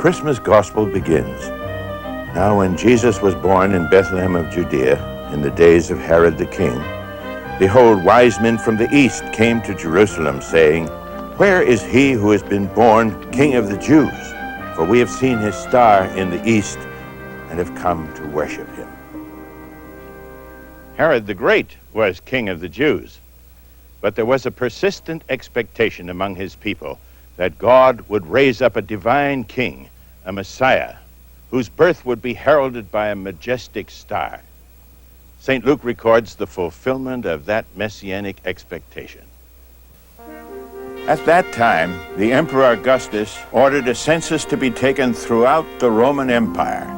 Christmas gospel begins. Now when Jesus was born in Bethlehem of Judea, in the days of Herod the king, behold, wise men from the east came to Jerusalem, saying, Where is he who has been born King of the Jews? For we have seen his star in the east and have come to worship him. Herod the Great was king of the Jews, but there was a persistent expectation among his people that God would raise up a divine king, a Messiah, whose birth would be heralded by a majestic star. St. Luke records the fulfillment of that messianic expectation. At that time, the Emperor Augustus ordered a census to be taken throughout the Roman Empire.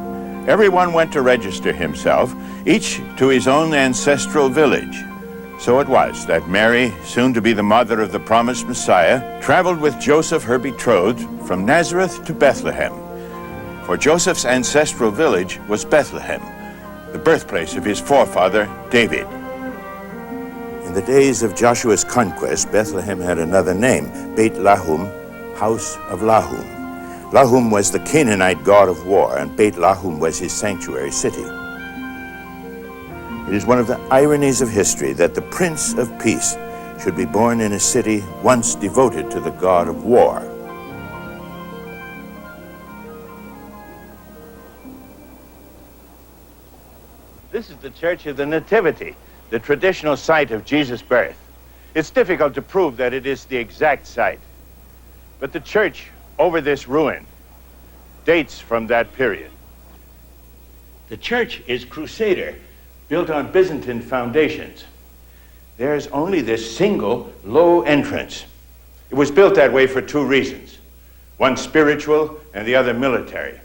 Everyone went to register himself, each to his own ancestral village. So it was that Mary, soon to be the mother of the promised Messiah, traveled with Joseph, her betrothed, from Nazareth to Bethlehem. For Joseph's ancestral village was Bethlehem, the birthplace of his forefather, David. In the days of Joshua's conquest, Bethlehem had another name, Beit Lahum, House of Lahum. Lahum was the Canaanite god of war, and Beit Lahum was his sanctuary city. It is one of the ironies of history that the Prince of Peace should be born in a city once devoted to the god of war. This is the Church of the Nativity, the traditional site of Jesus' birth. It's difficult to prove that it is the exact site, but the church over this ruin dates from that period. The church is Crusader, built on Byzantine foundations. There's only this single low entrance. It was built that way for two reasons, one spiritual and the other military.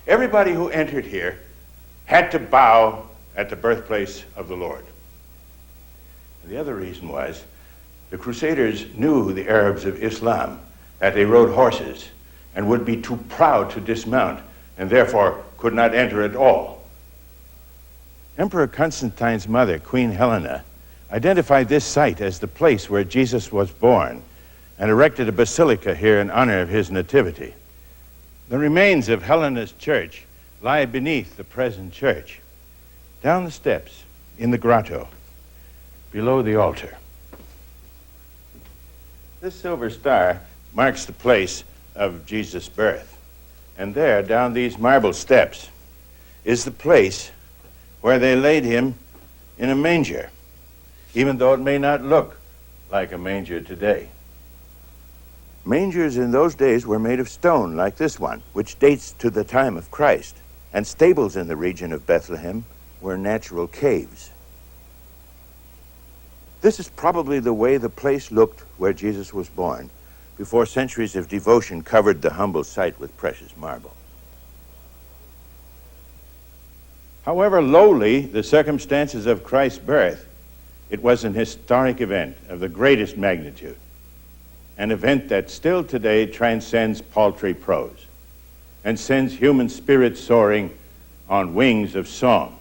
Everybody who entered here had to bow at the birthplace of the Lord. And the other reason was the Crusaders knew the Arabs of Islam, that they rode horses and would be too proud to dismount and therefore could not enter at all. Emperor Constantine's mother, Queen Helena, identified this site as the place where Jesus was born and erected a basilica here in honor of his nativity. The remains of Helena's church lie beneath the present church, down the steps in the grotto, below the altar. This silver star marks the place of Jesus' birth. And there, down these marble steps, is the place where they laid him in a manger, even though it may not look like a manger today. Mangers in those days were made of stone like this one, which dates to the time of Christ, and stables in the region of Bethlehem were natural caves. This is probably the way the place looked where Jesus was born, before centuries of devotion covered the humble site with precious marble. However lowly the circumstances of Christ's birth, it was an historic event of the greatest magnitude, an event that still today transcends paltry prose and sends human spirits soaring on wings of song.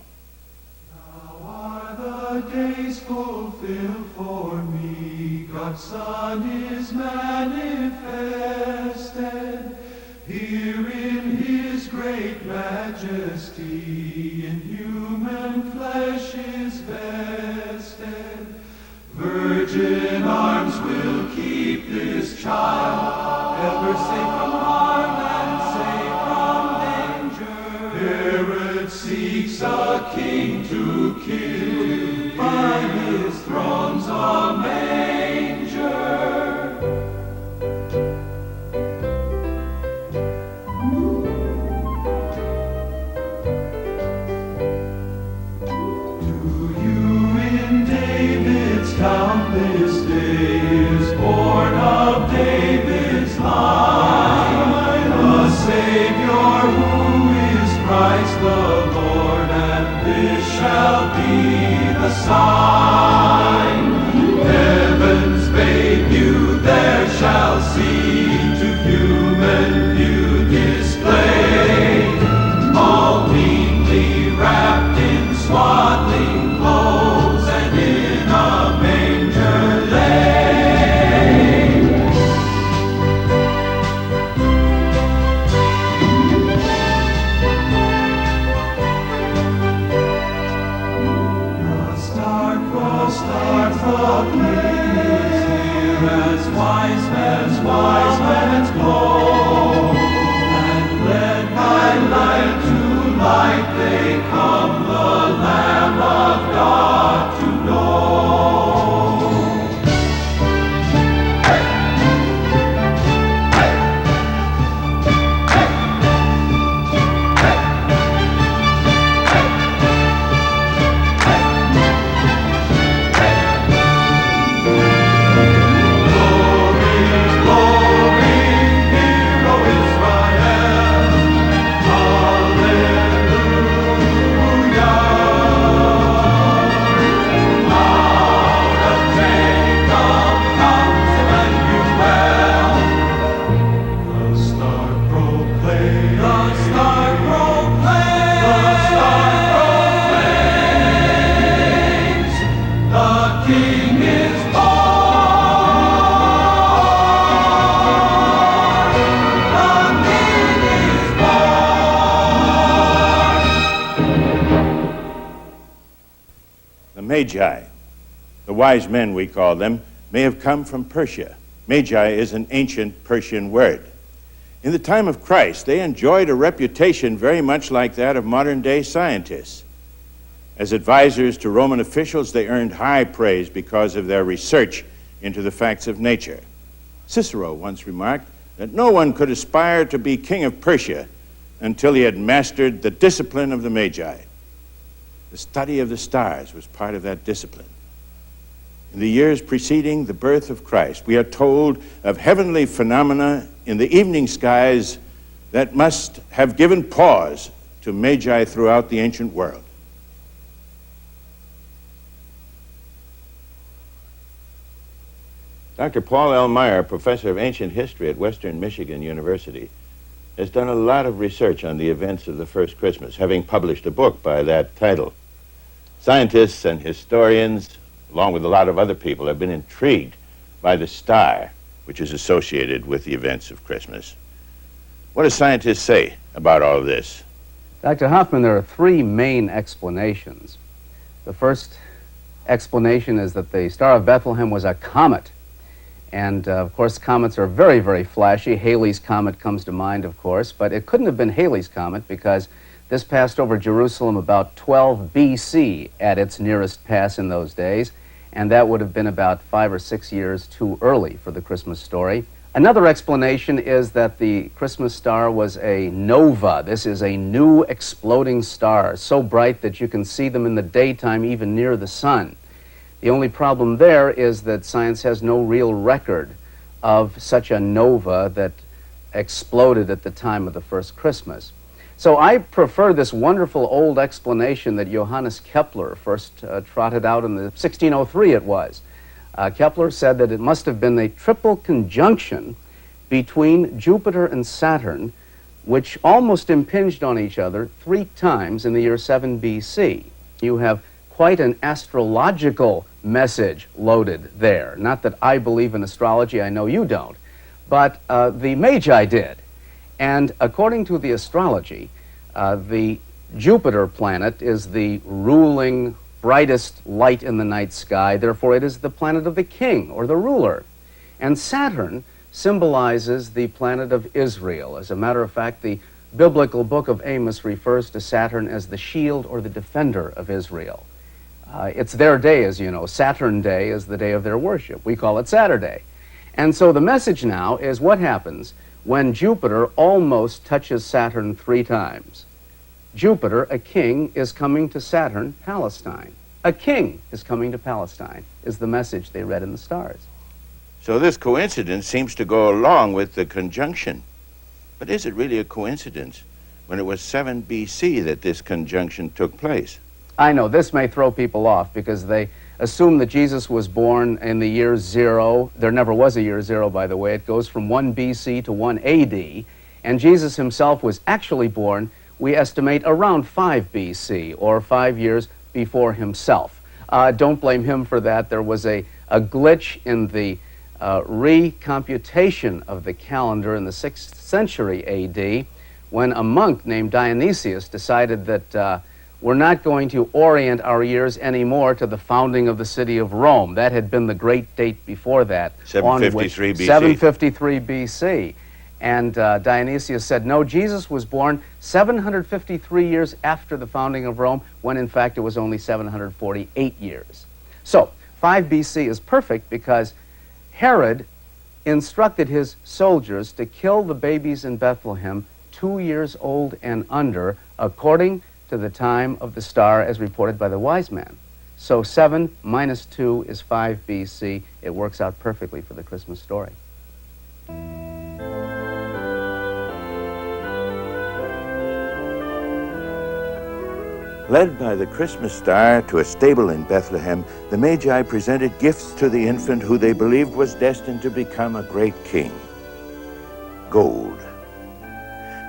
Now are the days fulfilled for me, God's Son is manifested, here in his great majesty, in human flesh is vested. Virgin arms will keep this child, ever safe from harm and safe from danger. Herod seeks a king to kill, by his throne's a manger. Town this day is born of David's line, a Savior who is Christ the Lord, and this shall be the sign. Heaven's babe you there shall see, to human view displayed, all meanly wrapped in swaddling clothes, and in a manger laid. wise men's go, and led by light to light they come, the Lamb of God to know. Magi, the wise men we call them, may have come from Persia. Magi is an ancient Persian word. In the time of Christ, they enjoyed a reputation very much like that of modern-day scientists. As advisors to Roman officials, they earned high praise because of their research into the facts of nature. Cicero once remarked that no one could aspire to be king of Persia until he had mastered the discipline of the Magi. The study of the stars was part of that discipline. In the years preceding the birth of Christ, we are told of heavenly phenomena in the evening skies that must have given pause to Magi throughout the ancient world. Dr. Paul L. Meyer, professor of ancient history at Western Michigan University, has done a lot of research on the events of the first Christmas, having published a book by that title. Scientists and historians, along with a lot of other people, have been intrigued by the star which is associated with the events of Christmas. What do scientists say about all of this? Dr. Hoffmann, there are three main explanations. The first explanation is that the Star of Bethlehem was a comet. And, of course, comets are very, very flashy. Halley's Comet comes to mind, of course, but it couldn't have been Halley's Comet because this passed over Jerusalem about 12 BC at its nearest pass in those days, and that would have been about 5 or 6 years too early for the Christmas story. Another explanation is that the Christmas star was a nova. This is a new exploding star, so bright that you can see them in the daytime even near the sun. The only problem there is that science has no real record of such a nova that exploded at the time of the first Christmas. So I prefer this wonderful old explanation that Johannes Kepler first trotted out in the 1603 it was. Kepler said that it must have been a triple conjunction between Jupiter and Saturn, which almost impinged on each other 3 times in the year 7 BC. You have quite an astrological message loaded there. Not that I believe in astrology, I know you don't, but the Magi did. And according to the astrology, the Jupiter planet is the ruling, brightest light in the night sky. Therefore, it is the planet of the king or the ruler. And Saturn symbolizes the planet of Israel. As a matter of fact, the biblical book of Amos refers to Saturn as the shield or the defender of Israel. It's their day, as you know. Saturn Day is the day of their worship. We call it Saturday. And so the message now is what happens when Jupiter almost touches Saturn 3 times. Jupiter, a king, is coming to Saturn, Palestine. A king is coming to Palestine, is the message they read in the stars. So this coincidence seems to go along with the conjunction. But is it really a coincidence when it was 7 BC that this conjunction took place? I know this may throw people off because they assume that Jesus was born in the year 0. There never was a year 0, by the way. It goes from 1 BC to 1 AD. And Jesus himself was actually born, we estimate, around 5 BC, or 5 years before himself. Don't blame him for that. There was a glitch in the recomputation of the calendar in the 6th century AD when a monk named Dionysius decided that we're not going to orient our ears anymore to the founding of the city of Rome. That had been the great date before that. 753 BC. 753 BC. And Dionysius said, no, Jesus was born 753 years after the founding of Rome, when in fact it was only 748 years. So 5 BC is perfect because Herod instructed his soldiers to kill the babies in Bethlehem 2 years old and under, according to the time of the star as reported by the wise man. So 7 minus 2 is 5 BC. It works out perfectly for the Christmas story. Led by the Christmas star to a stable in Bethlehem, the Magi presented gifts to the infant who they believed was destined to become a great king. Gold,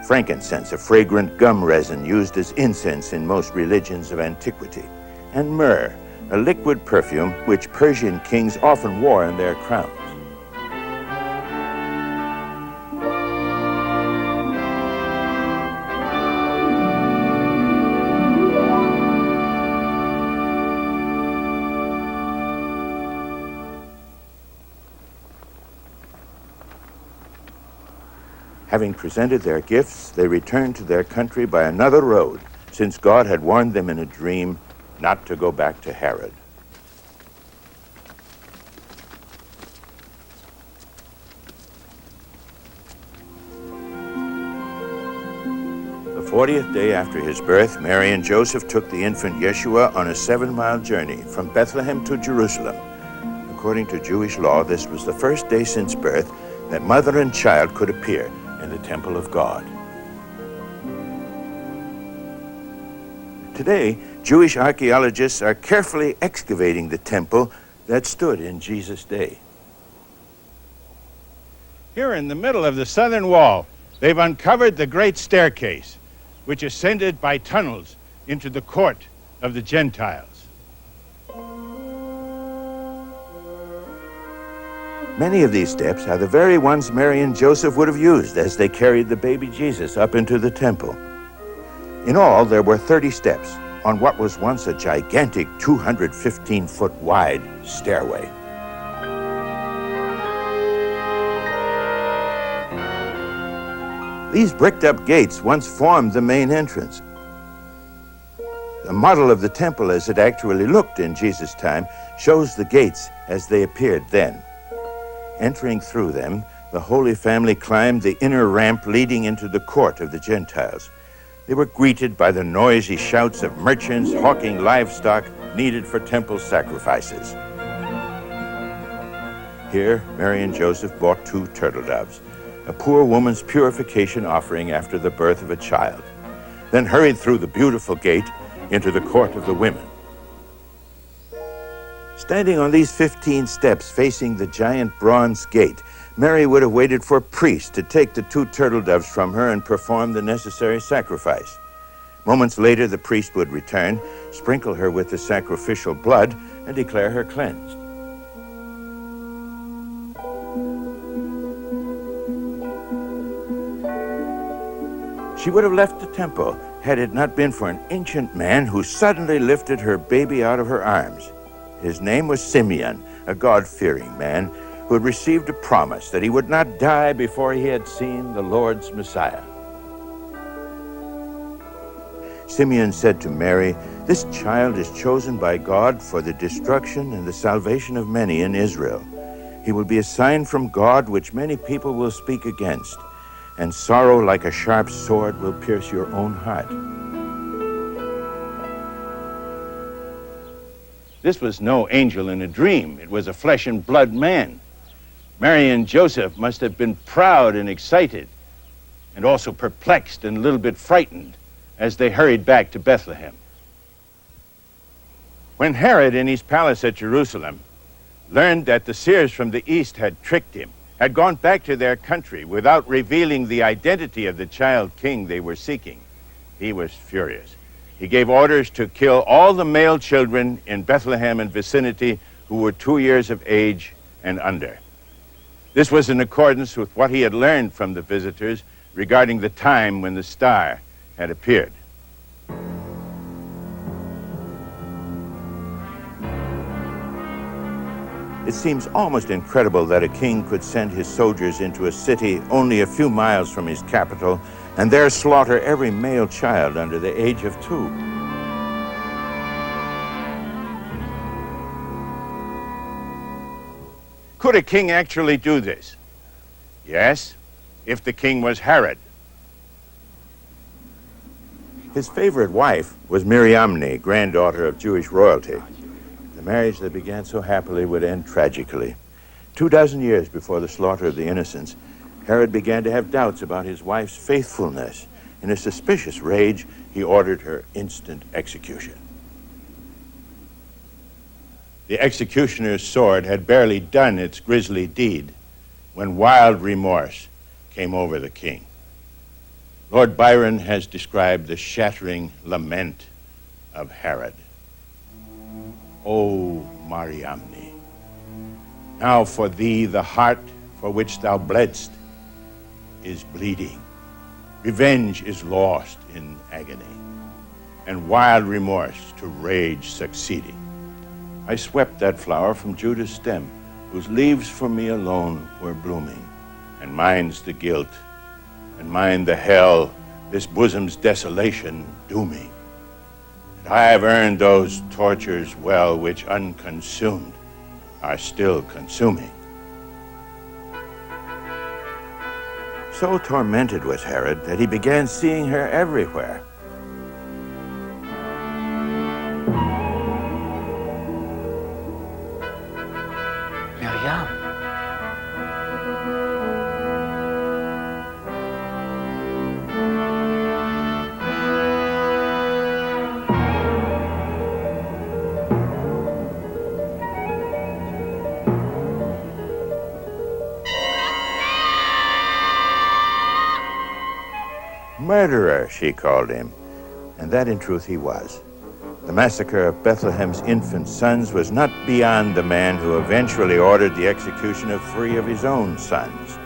frankincense, a fragrant gum resin used as incense in most religions of antiquity, and myrrh, a liquid perfume which Persian kings often wore in their crowns. Having presented their gifts, they returned to their country by another road, since God had warned them in a dream not to go back to Herod. The 40th day after his birth, Mary and Joseph took the infant Yeshua on a 7-mile journey from Bethlehem to Jerusalem. According to Jewish law, this was the first day since birth that mother and child could appear in the temple of God. Today, Jewish archaeologists are carefully excavating the temple that stood in Jesus' day. Here in the middle of the southern wall, they've uncovered the great staircase, which ascended by tunnels into the court of the Gentiles. Many of these steps are the very ones Mary and Joseph would have used as they carried the baby Jesus up into the temple. In all, there were 30 steps on what was once a gigantic 215-foot wide stairway. These bricked-up gates once formed the main entrance. The model of the temple as it actually looked in Jesus' time shows the gates as they appeared then. Entering through them, the Holy Family climbed the inner ramp leading into the court of the Gentiles. They were greeted by the noisy shouts of merchants hawking livestock needed for temple sacrifices. Here, Mary and Joseph bought 2 turtle doves, a poor woman's purification offering after the birth of a child, then hurried through the beautiful gate into the court of the women. Standing on these 15 steps facing the giant bronze gate, Mary would have waited for a priest to take the 2 turtle doves from her and perform the necessary sacrifice. Moments later, the priest would return, sprinkle her with the sacrificial blood, and declare her cleansed. She would have left the temple had it not been for an ancient man who suddenly lifted her baby out of her arms. His name was Simeon, a God-fearing man who had received a promise that he would not die before he had seen the Lord's Messiah. Simeon said to Mary, "This child is chosen by God for the destruction and the salvation of many in Israel. He will be a sign from God which many people will speak against, and sorrow like a sharp sword will pierce your own heart." This was no angel in a dream. It was a flesh and blood man. Mary and Joseph must have been proud and excited, and also perplexed and a little bit frightened as they hurried back to Bethlehem. When Herod in his palace at Jerusalem learned that the seers from the east had tricked him, had gone back to their country without revealing the identity of the child king they were seeking, he was furious. He gave orders to kill all the male children in Bethlehem and vicinity who were 2 years of age and under. This was in accordance with what he had learned from the visitors regarding the time when the star had appeared. It seems almost incredible that a king could send his soldiers into a city only a few miles from his capital and there slaughter every male child under the age of 2. Could a king actually do this? Yes, if the king was Herod. His favorite wife was Miriamne, granddaughter of Jewish royalty. The marriage that began so happily would end tragically. 24 years before the slaughter of the innocents, Herod began to have doubts about his wife's faithfulness. In a suspicious rage, he ordered her instant execution. The executioner's sword had barely done its grisly deed when wild remorse came over the king. Lord Byron has described the shattering lament of Herod. O Mariamne, now for thee the heart for which thou bledst is bleeding. Revenge is lost in agony, and wild remorse to rage succeeding. I swept that flower from Judah's stem, whose leaves for me alone were blooming, and mine's the guilt, and mine the hell, this bosom's desolation dooming. And I have earned those tortures well, which unconsumed are still consuming. So tormented was Herod that he began seeing her everywhere. Miriam. Murderer, she called him, and that in truth he was. The massacre of Bethlehem's infant sons was not beyond the man who eventually ordered the execution of 3 of his own sons.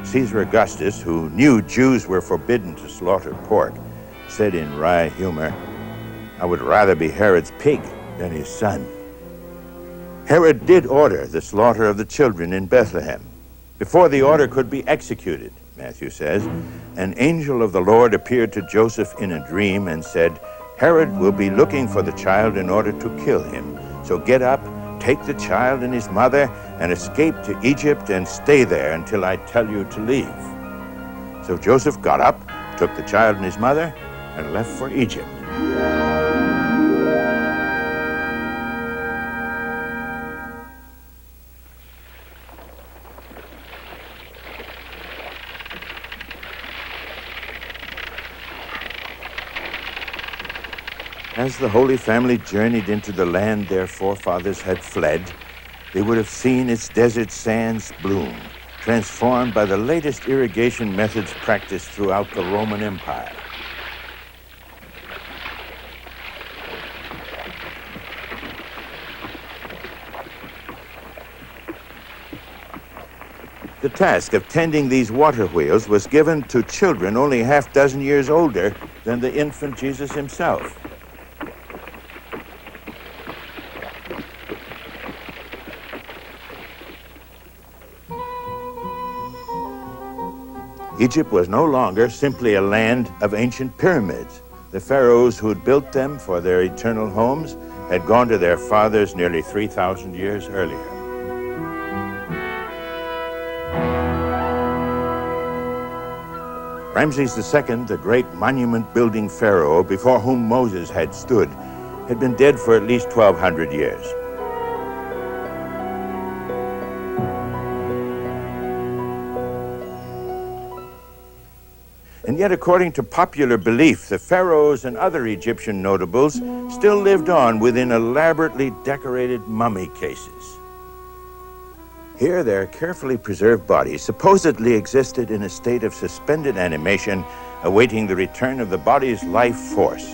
Caesar Augustus, who knew Jews were forbidden to slaughter pork, said in wry humor, "I would rather be Herod's pig than his son." Herod did order the slaughter of the children in Bethlehem. Before the order could be executed, Matthew says, an angel of the Lord appeared to Joseph in a dream and said, "Herod will be looking for the child in order to kill him. So get up, take the child and his mother, and escape to Egypt and stay there until I tell you to leave." So Joseph got up, took the child and his mother, and left for Egypt. As the Holy Family journeyed into the land their forefathers had fled, they would have seen its desert sands bloom, transformed by the latest irrigation methods practiced throughout the Roman Empire. The task of tending these water wheels was given to children only a half dozen years older than the infant Jesus himself. Egypt was no longer simply a land of ancient pyramids. The pharaohs who had built them for their eternal homes had gone to their fathers nearly 3,000 years earlier. Ramses II, the great monument-building pharaoh before whom Moses had stood, had been dead for at least 1,200 years. And yet, according to popular belief, the pharaohs and other Egyptian notables still lived on within elaborately decorated mummy cases. Here, their carefully preserved bodies supposedly existed in a state of suspended animation, awaiting the return of the body's life force.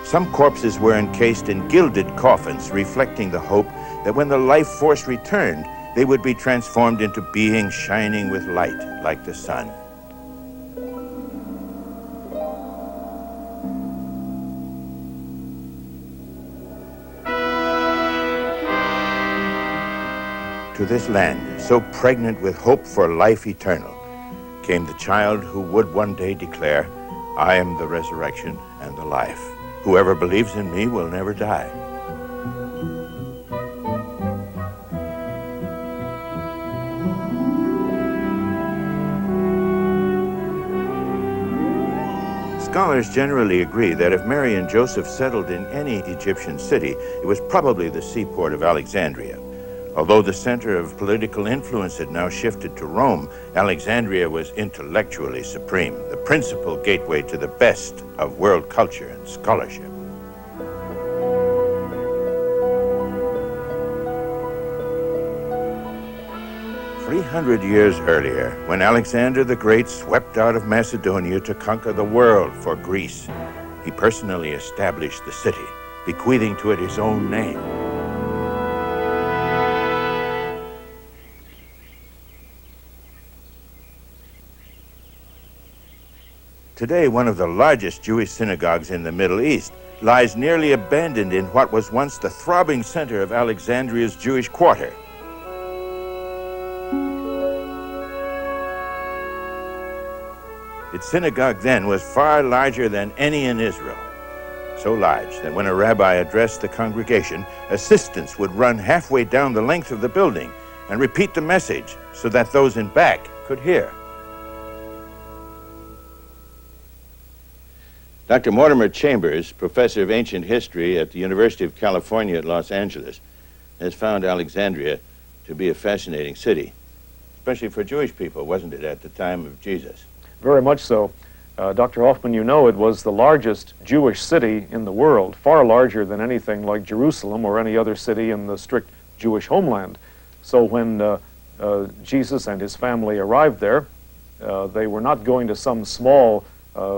Some corpses were encased in gilded coffins, reflecting the hope that when the life force returned, they would be transformed into beings shining with light like the sun. to this land, so pregnant with hope for life eternal, came the child who would one day declare, "I am the resurrection and the life. Whoever believes in me will never die." Scholars generally agree that if Mary and Joseph settled in any Egyptian city, it was probably the seaport of Alexandria. Although the center of political influence had now shifted to Rome, Alexandria was intellectually supreme, the principal gateway to the best of world culture and scholarship. 300 years earlier, when Alexander the Great swept out of Macedonia to conquer the world for Greece, he personally established the city, bequeathing to it his own name. Today, one of the largest Jewish synagogues in the Middle East lies nearly abandoned in what was once the throbbing center of Alexandria's Jewish quarter. Its synagogue then was far larger than any in Israel, so large that when a rabbi addressed the congregation, assistants would run halfway down the length of the building and repeat the message so that those in back could hear. Dr. Mortimer Chambers, professor of ancient history at the University of California at Los Angeles, has found Alexandria to be a fascinating city, especially for Jewish people, wasn't it, at the time of Jesus? Very much so. Dr. Hoffmann, you know, it was the largest Jewish city in the world, far larger than anything like Jerusalem or any other city in the strict Jewish homeland. So when Jesus and his family arrived there, they were not going to some small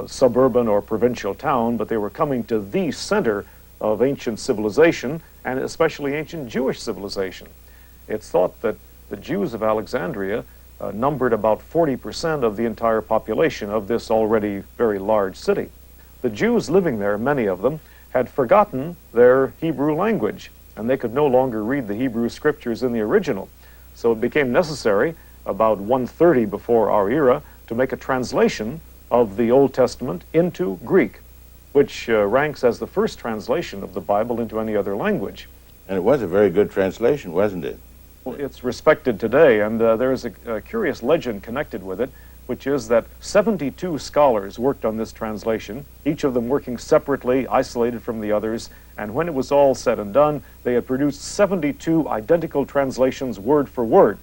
suburban or provincial town, but they were coming to the center of ancient civilization, and especially ancient Jewish civilization. It's thought that the Jews of Alexandria numbered about 40% of the entire population of this already very large city. The Jews living there, many of them, had forgotten their Hebrew language, and they could no longer read the Hebrew scriptures in the original. So it became necessary, about 130 before our era, to make a translation of the Old Testament into Greek, which ranks as the first translation of the Bible into any other language. And it was a very good translation, wasn't it? Well, it's respected today, and there is a curious legend connected with it, which is that 72 scholars worked on this translation, each of them working separately, isolated from the others, and when it was all said and done, they had produced 72 identical translations word for word.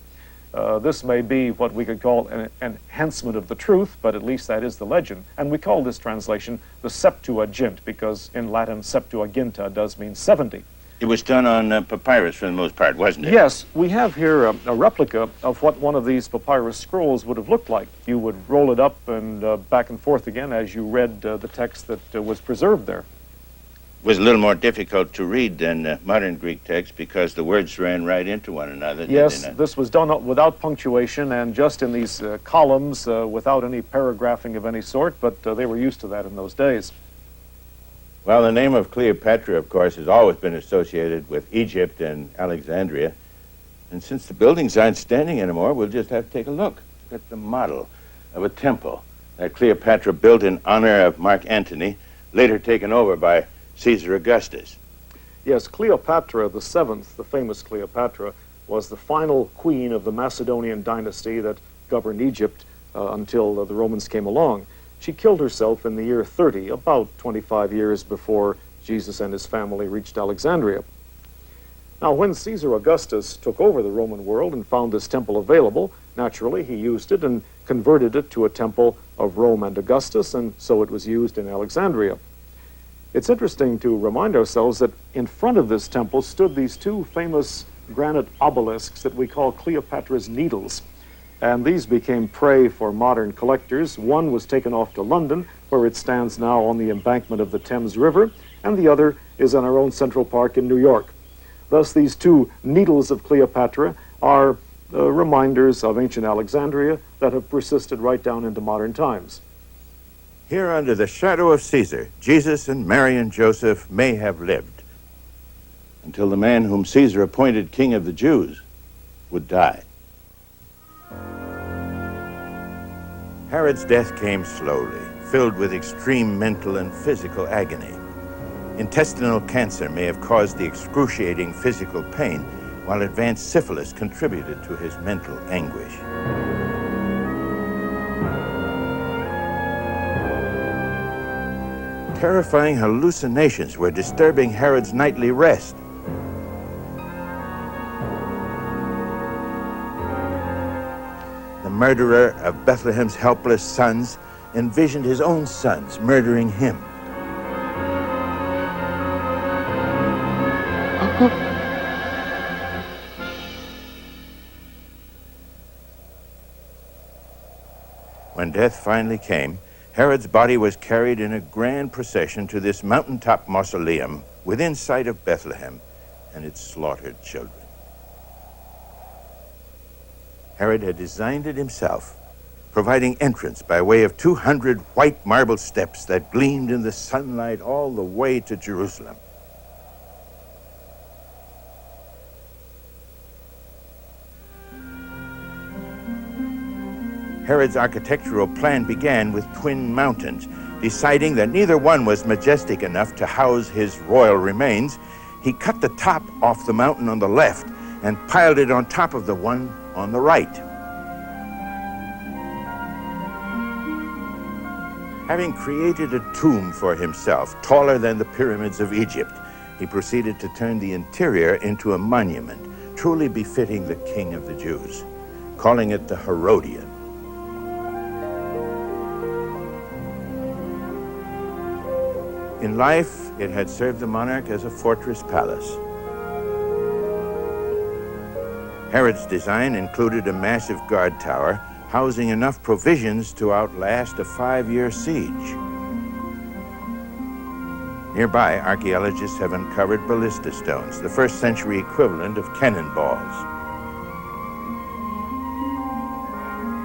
This may be what we could call an enhancement of the truth, but at least that is the legend. And we call this translation the Septuagint, because in Latin, Septuaginta does mean 70. It was done on papyrus for the most part, wasn't it? Yes, we have here a replica of what one of these papyrus scrolls would have looked like. You would roll it up and back and forth again as you read the text that was preserved there. It was a little more difficult to read than modern Greek text because the words ran right into one another. Yes, this was done without punctuation and just in these columns without any paragraphing of any sort, but they were used to that in those days. Well, the name of Cleopatra, of course, has always been associated with Egypt and Alexandria. And since the buildings aren't standing anymore, we'll just have to take a look at the model of a temple that Cleopatra built in honor of Mark Antony, later taken over by Caesar Augustus. Yes, Cleopatra the Seventh, the famous Cleopatra, was the final queen of the Macedonian dynasty that governed Egypt until the Romans came along. She killed herself in the year 30, about 25 years before Jesus and his family reached Alexandria. Now, when Caesar Augustus took over the Roman world and found this temple available, naturally he used it and converted it to a temple of Rome and Augustus, and so it was used in Alexandria. It's interesting to remind ourselves that in front of this temple stood these two famous granite obelisks that we call Cleopatra's Needles. And these became prey for modern collectors. One was taken off to London, where it stands now on the embankment of the Thames River, and the other is in our own Central Park in New York. Thus, these two needles of Cleopatra are reminders of ancient Alexandria that have persisted right down into modern times. Here under the shadow of Caesar, Jesus and Mary and Joseph may have lived until the man whom Caesar appointed king of the Jews would die. Herod's death came slowly, filled with extreme mental and physical agony. Intestinal cancer may have caused the excruciating physical pain, while advanced syphilis contributed to his mental anguish. Terrifying hallucinations were disturbing Herod's nightly rest. The murderer of Bethlehem's helpless sons envisioned his own sons murdering him. When death finally came, Herod's body was carried in a grand procession to this mountaintop mausoleum within sight of Bethlehem and its slaughtered children. Herod had designed it himself, providing entrance by way of 200 white marble steps that gleamed in the sunlight all the way to Jerusalem. Herod's architectural plan began with twin mountains. Deciding that neither one was majestic enough to house his royal remains, he cut the top off the mountain on the left and piled it on top of the one on the right. Having created a tomb for himself, taller than the pyramids of Egypt, he proceeded to turn the interior into a monument, truly befitting the King of the Jews, calling it the Herodian. In life, it had served the monarch as a fortress palace. Herod's design included a massive guard tower housing enough provisions to outlast a 5-year siege. Nearby, archaeologists have uncovered ballista stones, the first-century equivalent of cannonballs.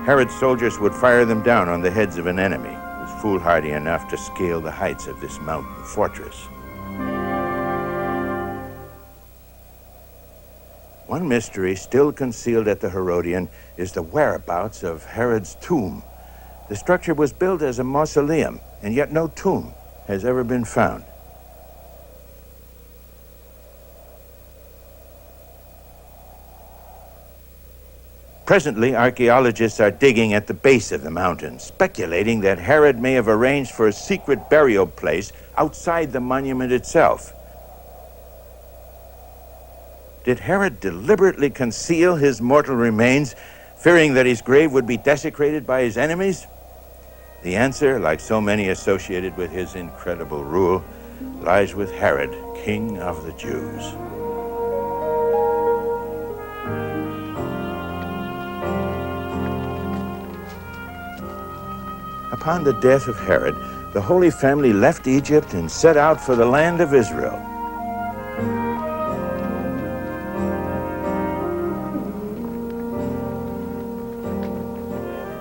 Herod's soldiers would fire them down on the heads of an enemy, foolhardy enough to scale the heights of this mountain fortress. One mystery still concealed at the Herodian is the whereabouts of Herod's tomb. The structure was built as a mausoleum, and yet no tomb has ever been found. Presently, archaeologists are digging at the base of the mountain, speculating that Herod may have arranged for a secret burial place outside the monument itself. Did Herod deliberately conceal his mortal remains, fearing that his grave would be desecrated by his enemies? The answer, like so many associated with his incredible rule, lies with Herod, King of the Jews. Upon the death of Herod, the Holy Family left Egypt and set out for the land of Israel.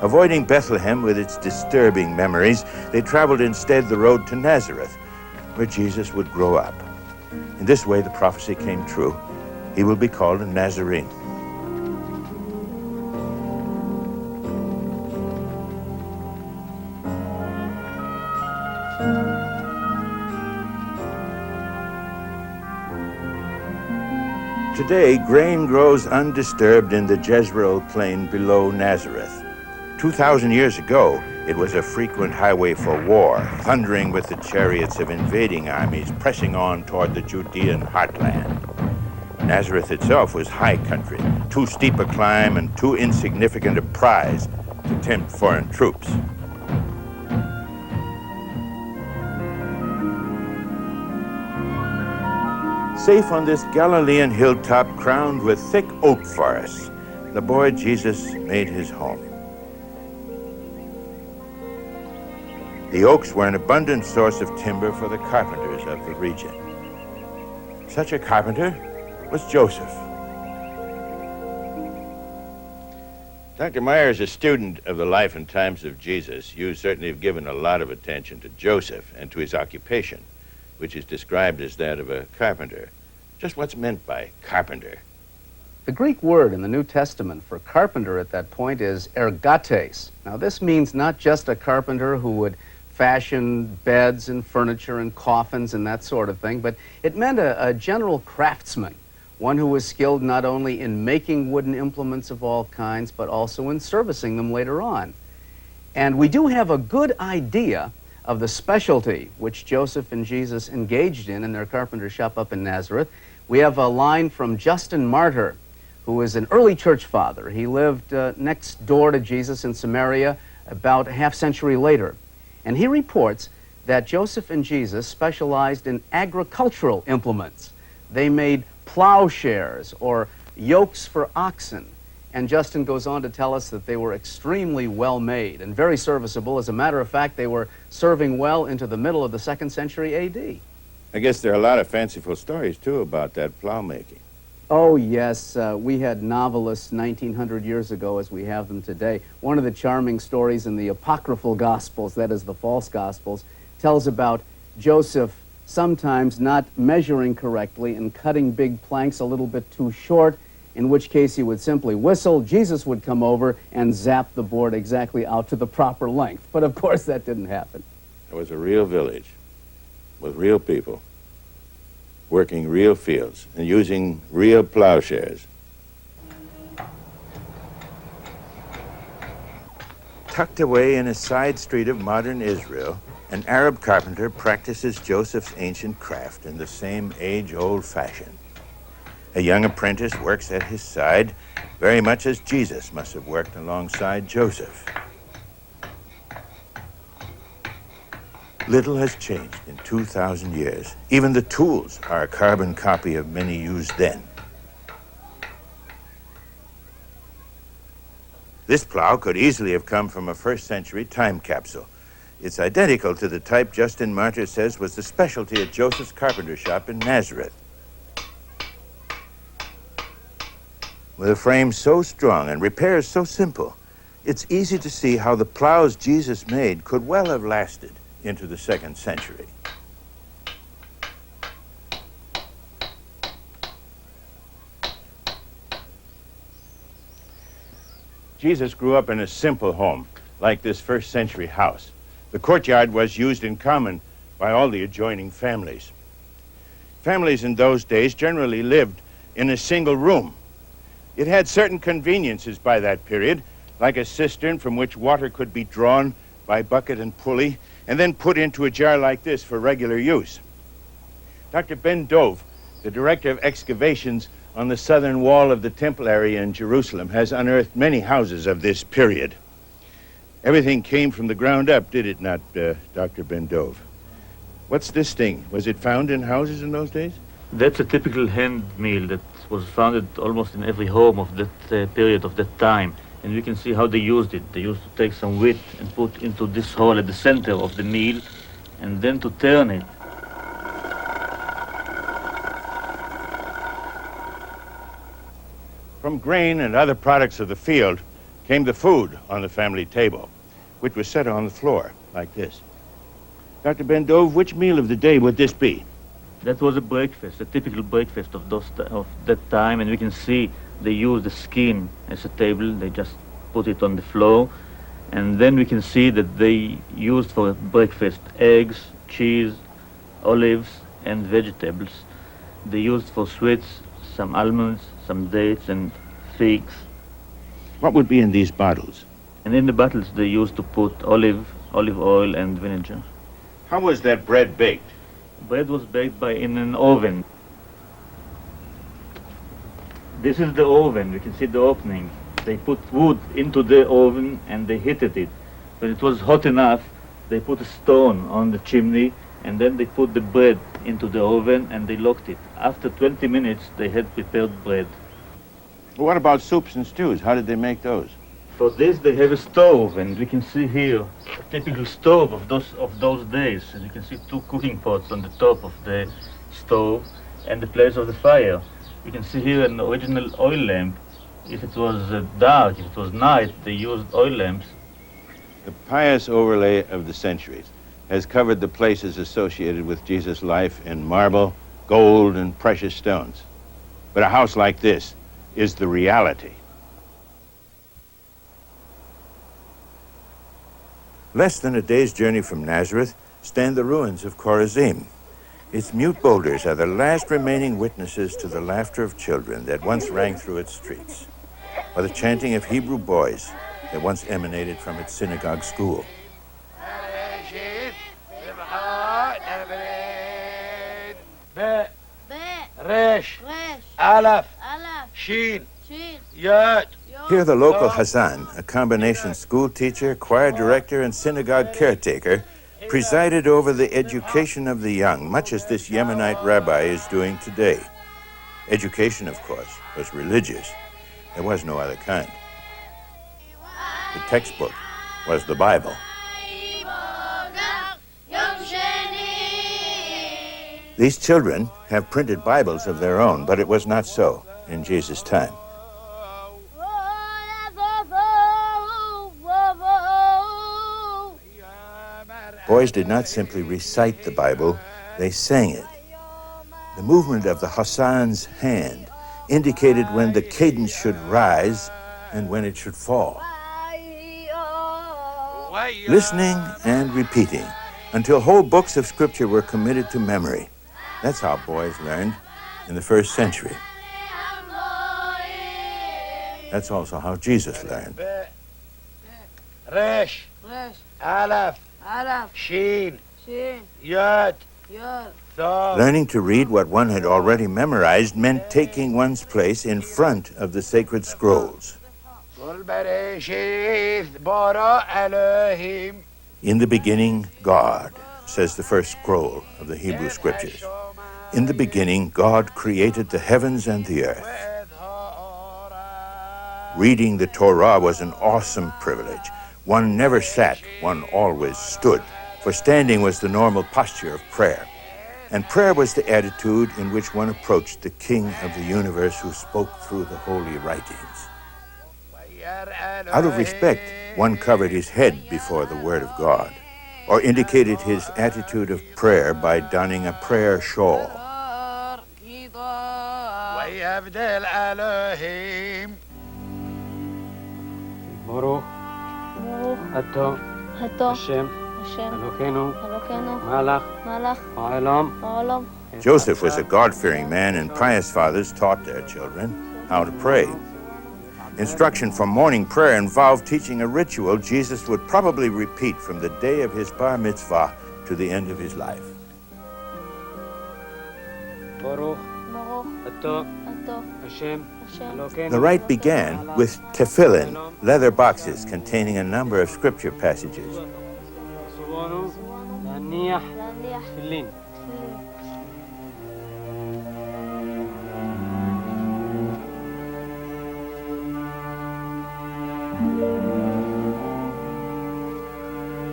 Avoiding Bethlehem with its disturbing memories, they traveled instead the road to Nazareth, where Jesus would grow up. In this way, the prophecy came true. He will be called a Nazarene. Today, grain grows undisturbed in the Jezreel plain below Nazareth. 2,000 years ago, it was a frequent highway for war, thundering with the chariots of invading armies pressing on toward the Judean heartland. Nazareth itself was high country, too steep a climb and too insignificant a prize to tempt foreign troops. Safe on this Galilean hilltop crowned with thick oak forests, the boy Jesus made his home. The oaks were an abundant source of timber for the carpenters of the region. Such a carpenter was Joseph. Dr. Meyer is a student of the life and times of Jesus. You certainly have given a lot of attention to Joseph and to his occupation, which is described as that of a carpenter. Just what's meant by carpenter? The Greek word in the New Testament for carpenter at that point is ergates. Now this means not just a carpenter who would fashion beds and furniture and coffins and that sort of thing, but it meant a general craftsman, one who was skilled not only in making wooden implements of all kinds, but also in servicing them later on. And we do have a good idea of the specialty which Joseph and Jesus engaged in their carpenter shop up in Nazareth. We have a line from Justin Martyr, who was an early church father. He lived next door to Jesus in Samaria about a half-century later. And he reports that Joseph and Jesus specialized in agricultural implements. They made plowshares or yokes for oxen. And Justin goes on to tell us that they were extremely well made and very serviceable. As a matter of fact, they were serving well into the middle of the 2nd century A.D. I guess there are a lot of fanciful stories, too, about that plow making. Oh, yes. We had novelists 1900 years ago as we have them today. One of the charming stories in the apocryphal Gospels, that is the false Gospels, tells about Joseph sometimes not measuring correctly and cutting big planks a little bit too short, in which case he would simply whistle. Jesus would come over and zap the board exactly out to the proper length. But of course that didn't happen. It was a real village with real people, working real fields and using real plowshares. Tucked away in a side street of modern Israel, an Arab carpenter practices Joseph's ancient craft in the same age-old fashion. A young apprentice works at his side, very much as Jesus must have worked alongside Joseph. Little has changed in 2,000 years. Even the tools are a carbon copy of many used then. This plow could easily have come from a 1st century time capsule. It's identical to the type Justin Martyr says was the specialty at Joseph's carpenter shop in Nazareth. With a frame so strong and repairs so simple, it's easy to see how the plows Jesus made could well have lasted into the 2nd century. Jesus grew up in a simple home, like this 1st century house. The courtyard was used in common by all the adjoining families. Families in those days generally lived in a single room. It had certain conveniences by that period, like a cistern from which water could be drawn by bucket and pulley, and then put into a jar like this for regular use. Dr. Ben Dove, the director of excavations on the southern wall of the temple area in Jerusalem, has unearthed many houses of this period. Everything came from the ground up, did it not, Dr. Ben Dove? What's this thing? Was it found in houses in those days? That's a typical hand mill that was found almost in every home of that period, of that time. And you can see how they used it. They used to take some wheat and put into this hole at the center of the mill, and then to turn it. From grain and other products of the field came the food on the family table, which was set on the floor like this. Dr. Ben Dove, which meal of the day would this be? That was a breakfast, a typical breakfast of that time, and we can see they used the skin as a table. They just put it on the floor, and then we can see that they used for breakfast eggs, cheese, olives, and vegetables. They used for sweets some almonds, some dates, and figs. What would be in these bottles? And in the bottles they used to put olive oil, and vinegar. How was that bread baked? Bread was baked in an oven. This is the oven. You can see the opening. They put wood into the oven and they heated it. When it was hot enough, they put a stone on the chimney, and then they put the bread into the oven and they locked it. After 20 minutes, they had prepared bread. What about soups and stews? How did they make those? For this, they have a stove, and we can see here a typical stove of those days. And you can see 2 cooking pots on the top of the stove and the place of the fire. You can see here an original oil lamp. If it was dark, if it was night, they used oil lamps. The pious overlay of the centuries has covered the places associated with Jesus' life in marble, gold, and precious stones. But a house like this is the reality. Less than a day's journey from Nazareth stand the ruins of Chorazim. Its mute boulders are the last remaining witnesses to the laughter of children that once rang through its streets, or the chanting of Hebrew boys that once emanated from its synagogue school. Here the local Hazan, a combination school teacher, choir director, and synagogue caretaker, presided over the education of the young, much as this Yemenite rabbi is doing today. Education, of course, was religious. There was no other kind. The textbook was the Bible. These children have printed Bibles of their own, but it was not so in Jesus' time. Boys did not simply recite the Bible, they sang it. The movement of the Hassan's hand indicated when the cadence should rise and when it should fall. Listening and repeating until whole books of scripture were committed to memory. That's how boys learned in the first century. That's also how Jesus learned. Resh, Aleph, Sheen, Yod. Learning to read what one had already memorized meant taking one's place in front of the sacred scrolls. In the beginning, God, says the first scroll of the Hebrew Scriptures. In the beginning, God created the heavens and the earth. Reading the Torah was an awesome privilege. One never sat, one always stood, for standing was the normal posture of prayer. And prayer was the attitude in which one approached the King of the universe who spoke through the holy writings. Out of respect, one covered his head before the Word of God, or indicated his attitude of prayer by donning a prayer shawl. Baruch Atah Hashem Elokeinu Melech Haolam. Joseph was a God-fearing man, and pious fathers taught their children how to pray. Instruction for morning prayer involved teaching a ritual Jesus would probably repeat from the day of his bar mitzvah to the end of his life. Baruch Atah Hashem. The rite began with tefillin, leather boxes containing a number of scripture passages.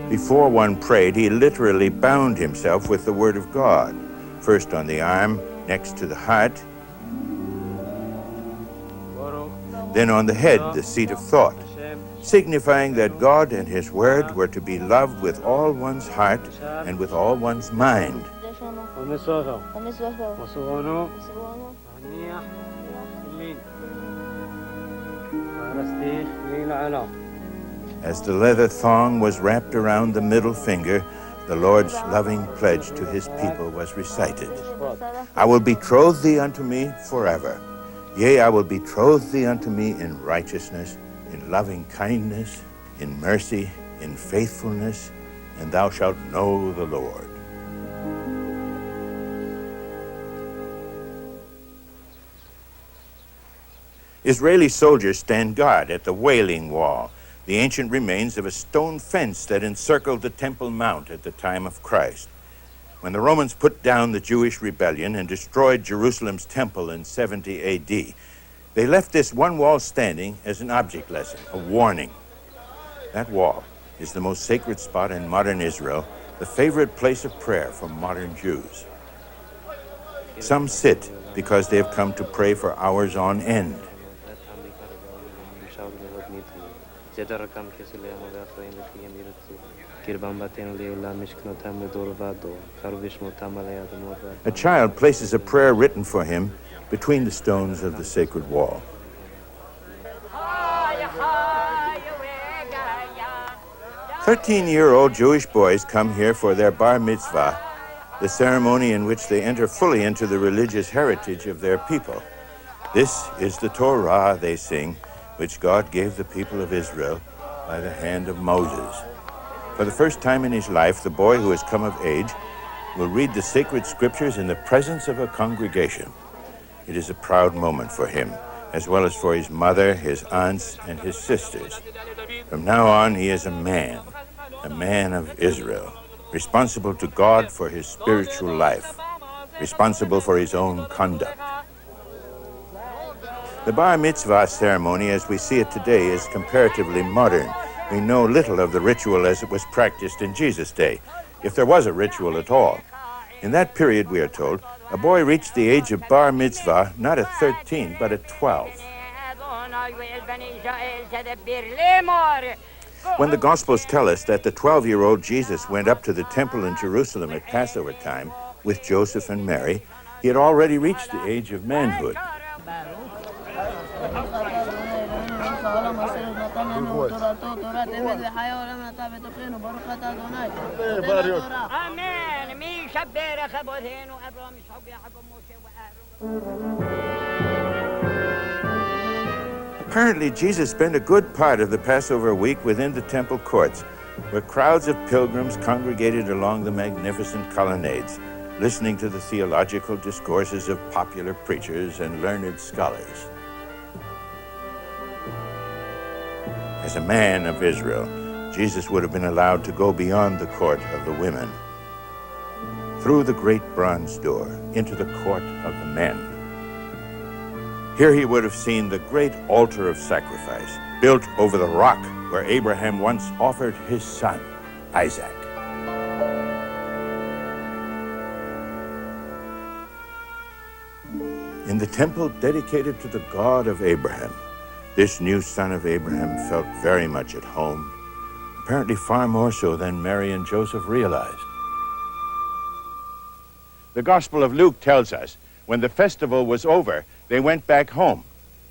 Before one prayed, he literally bound himself with the Word of God, first on the arm, next to the heart, then on the head, the seat of thought, signifying that God and His Word were to be loved with all one's heart and with all one's mind. As the leather thong was wrapped around the middle finger, the Lord's loving pledge to His people was recited. I will betroth thee unto me forever. Yea, I will betroth thee unto me in righteousness, in loving kindness, in mercy, in faithfulness, and thou shalt know the Lord. Israeli soldiers stand guard at the Wailing Wall, the ancient remains of a stone fence that encircled the Temple Mount at the time of Christ. When the Romans put down the Jewish rebellion and destroyed Jerusalem's temple in 70 AD, they left this one wall standing as an object lesson, a warning. That wall is the most sacred spot in modern Israel, the favorite place of prayer for modern Jews. Some sit because they have come to pray for hours on end. A child places a prayer written for him between the stones of the sacred wall. 13-year-old Jewish boys come here for their bar mitzvah, the ceremony in which they enter fully into the religious heritage of their people. This is the Torah, they sing, which God gave the people of Israel by the hand of Moses. For the first time in his life, the boy who has come of age will read the sacred scriptures in the presence of a congregation. It is a proud moment for him, as well as for his mother, his aunts, and his sisters. From now on, he is a man of Israel, responsible to God for his spiritual life, responsible for his own conduct. The bar mitzvah ceremony as we see it today is comparatively modern. We know little of the ritual as it was practiced in Jesus' day, if there was a ritual at all. In that period, we are told, a boy reached the age of bar mitzvah not at 13, but at 12. When the Gospels tell us that the 12-year-old Jesus went up to the temple in Jerusalem at Passover time with Joseph and Mary, he had already reached the age of manhood. Apparently, Jesus spent a good part of the Passover week within the temple courts, where crowds of pilgrims congregated along the magnificent colonnades, listening to the theological discourses of popular preachers and learned scholars. As a man of Israel, Jesus would have been allowed to go beyond the court of the women, through the great bronze door, into the court of the men. Here he would have seen the great altar of sacrifice, built over the rock where Abraham once offered his son, Isaac. In the temple dedicated to the God of Abraham, this new son of Abraham felt very much at home, apparently far more so than Mary and Joseph realized. The Gospel of Luke tells us when the festival was over, they went back home.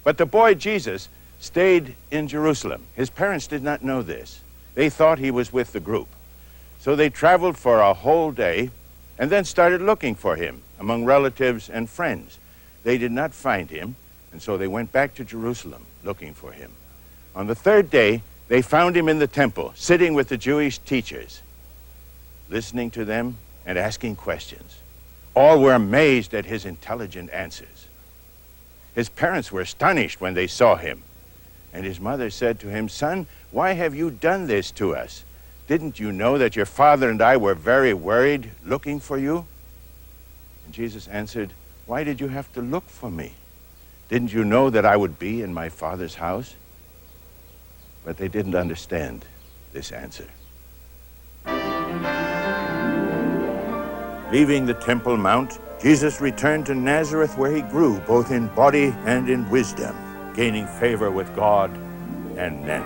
But the boy Jesus stayed in Jerusalem. His parents did not know this. They thought he was with the group. So they traveled for a whole day and then started looking for him among relatives and friends. They did not find him, and so they went back to Jerusalem looking for him. On the third day, they found him in the temple, sitting with the Jewish teachers, listening to them and asking questions. All were amazed at his intelligent answers. His parents were astonished when they saw him. And his mother said to him, "Son, why have you done this to us? Didn't you know that your father and I were very worried looking for you?" And Jesus answered, "Why did you have to look for me? Didn't you know that I would be in my Father's house?" But they didn't understand this answer. Leaving the Temple Mount, Jesus returned to Nazareth, where he grew both in body and in wisdom, gaining favor with God and men.